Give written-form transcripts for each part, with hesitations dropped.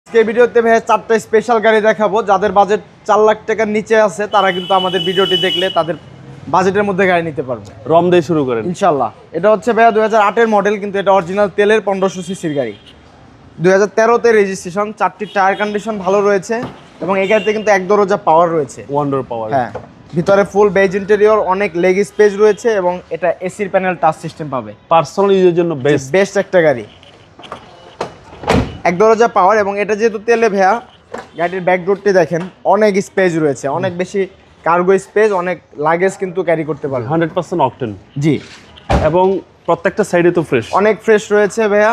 আজকে ভিডিওতে ভাই চারটা স্পেশাল গাড়ি দেখাবো। যাদের বাজেট 4 লাখ টাকার নিচে আছে তারা কিন্তু আমাদের ভিডিওটি দেখলে তাদের বাজেটের মধ্যে গাড়ি নিতে পারবে। রম দিয়ে শুরু করেন ইনশাআল্লাহ। এটা হচ্ছে ভাইয়া 2008 এর মডেল, কিন্তু এটা অরিজিনাল তেলের 1500 সিসির গাড়ি। 2013 তে রেজিস্ট্রেশন, চারটি টায়ার কন্ডিশন ভালো রয়েছে এবং এই গাড়িতে কিন্তু এক দরজা পাওয়ার রয়েছে। ওয়ান্ডার পাওয়ার। হ্যাঁ, ভিতরে ফুল বেজ ইন্টেরিয়র, অনেক লেগ স্পেস রয়েছে এবং এটা এসির প্যানেল টাচ সিস্টেম পাবে। পার্সোনাল ইউজের জন্য বেস্ট একটা গাড়ি, এক দরজা পাওয়ার। এবং এটা যেহেতু তেলে ভাইয়া, গাড়ির ব্যাকডোরটি দেখেন, অনেক স্পেস রয়েছে, অনেক বেশি কার্গো স্পেস, অনেক লাগেজ কিন্তু ক্যারি করতে পারবে। 100% অকটেন। জি, এবং প্রত্যেকটা সাইডে তো ফ্রেশ, অনেক ফ্রেশ রয়েছে ভাইয়া।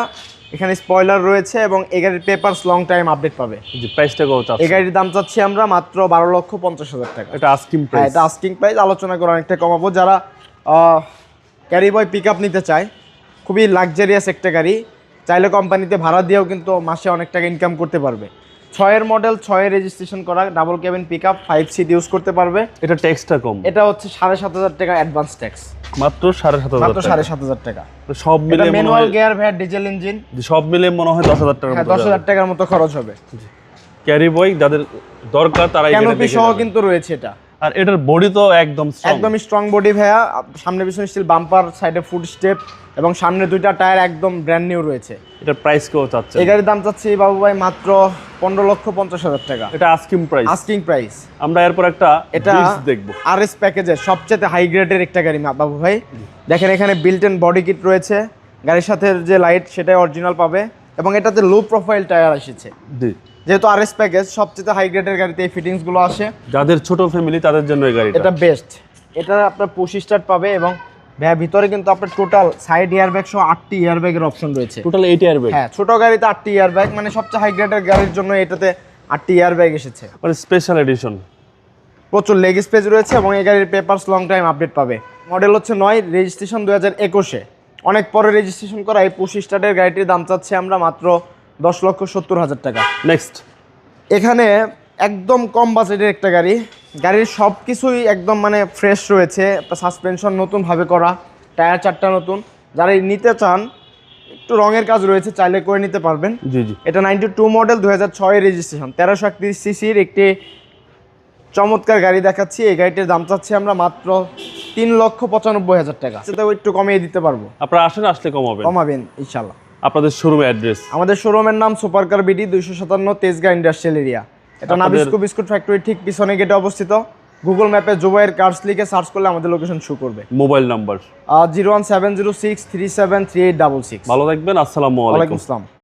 এখানে স্পয়লার রয়েছে এবং এই গাড়ির পেপারস লং টাইম আপডেট পাবে। জি, প্রাইসটা কত আছে? এই গাড়ির দাম চাচ্ছি আমরা মাত্র 12,50,000 টাকা। এটা আস্কিং হ্যাঁ, প্রাইস। এটা আস্কিং প্রাইস, আলোচনা করে অনেকটা কমাবো। যারা ক্যারি বয় পিক আপ নিতে চায়, খুবই লাক্সারিয়াস একটা গাড়ি, চাইলে কোম্পানিতে ভাড়া দিয়েও কিন্তু মাসে অনেক টাকা ইনকাম করতে পারবে। 6-এর মডেল, 6-এর রেজিস্ট্রেশন করা, double cabin pick up, 5 seat use করতে পারবে। এটা ট্যাক্সটা কম। এটা হচ্ছে 7,500 টাকা অ্যাডভান্স ট্যাক্স, মাত্র 7,500 টাকা। 7,500 টাকা। সব মিলে manual gear VAT, diesel engine, সব মিলে মনে হয় 10,000 টাকা। হ্যাঁ, 10,000 টাকার মতো খরচ হবে। ক্যারি বয় যাদের দরকার তারা এই ক্যানোপি সহ কিন্তু রয়েছে এটা। আর এটার বডি তো একদম স্ট্রং বডি ভাইয়া। সামনে পিছনে স্টিল বাম্পার, সাইডে ফুড স্টেপ এবং সামনে দুইটা টায়ার একদম ব্র্যান্ড নিউ রয়েছে। এটার প্রাইস কত চাচ্ছেন? এই গাড়ির দাম চাচ্ছি বাবু ভাই মাত্র 15,50,000 টাকা। এটা আস্কিং প্রাইস। Asking price. আমরা এরপর একটা এটা দেখব আরএস প্যাকেজের সবচেয়ে হাই গ্রেডের একটা গাড়ি বাবু ভাই। দেখেন, এখানে বিল্ট ইন বডি কিট রয়েছে, গাড়ির সাথে যে লাইট সেটাই অরিজিনাল পাবে এবং এটাতে লো প্রোফাইল টায়ার এসেছে। জি, যেহেতু আরএস প্যাকেজ, সবচেয়ে হাই গ্রেডের গাড়িতে এই ফিটিংস গুলো আসে। যাদের ছোট ফ্যামিলি তাদের জন্য এই গাড়িটা এটা বেস্ট। এটা আপনার পুশ স্টার্ট পাবে এবং ভাইয়া ভিতরে কিন্তু আপনার টোটাল সাইড এয়ারব্যাগ সহ 8টি এয়ারব্যাগের অপশন রয়েছে। Total 8 airbag. হ্যাঁ, ছোট গাড়িতে 8টি এয়ারব্যাগ, মানে সবচেয়ে হাই গ্রেডের গাড়ির জন্য এটাতে 8টি এয়ারব্যাগ এসেছে। মানে স্পেশাল এডিশন। প্রচুর লেগ স্পেস রয়েছে এবং এই গাড়ির পেপারস লং টাইম আপডেট পাবে। মডেল হচ্ছে 9, রেজিস্ট্রেশন 2021-এ, অনেক পরে রেজিস্ট্রেশন করা। এই পুশ স্টার্টের গাড়িটির দাম চাচ্ছি আমরা মাত্র 10,70,000 টাকা। নেক্সট, এখানে একদম কম বাজেটের একটা গাড়ি, গাড়ির সব কিছুই একদম মানে ফ্রেশ রয়েছে। সাসপেনশন নতুনভাবে করা, টায়ার 4টা নতুন। যারা নিতে চান, একটু রঙের কাজ রয়েছে, চাইলে করে নিতে পারবেন। জি জি। এটা 92 মডেল, 2006 রেজিস্ট্রেশন, 1331 সিসির একটি চমৎকার গাড়ি দেখাচ্ছি। এই গাড়িটির দাম চাচ্ছি আমরা মাত্র 3,95,000 টাকা। সেটাও একটু কমিয়ে দিতে পারবো। আপনারা আসলে কমাবেন ইনশাল্লাহ। আপনাদের শোরুমের অ্যাড্রেস? আমাদের শোরুমের নাম supercar BD, 257 Tejgaon industrial area. এটা নাবিস্কো বিস্কুট ফ্যাক্টরি ঠিক পিছনে গেটে অবস্থিত। গুগল ম্যাপে জুবাইর কার্স লিখে সার্চ করলে আমাদের লোকেশন শো করবে। Mobile number 01706373866। ভালো থাকবেন। আসসালামু আলাইকুম। ওয়ালাইকুম আসসালাম।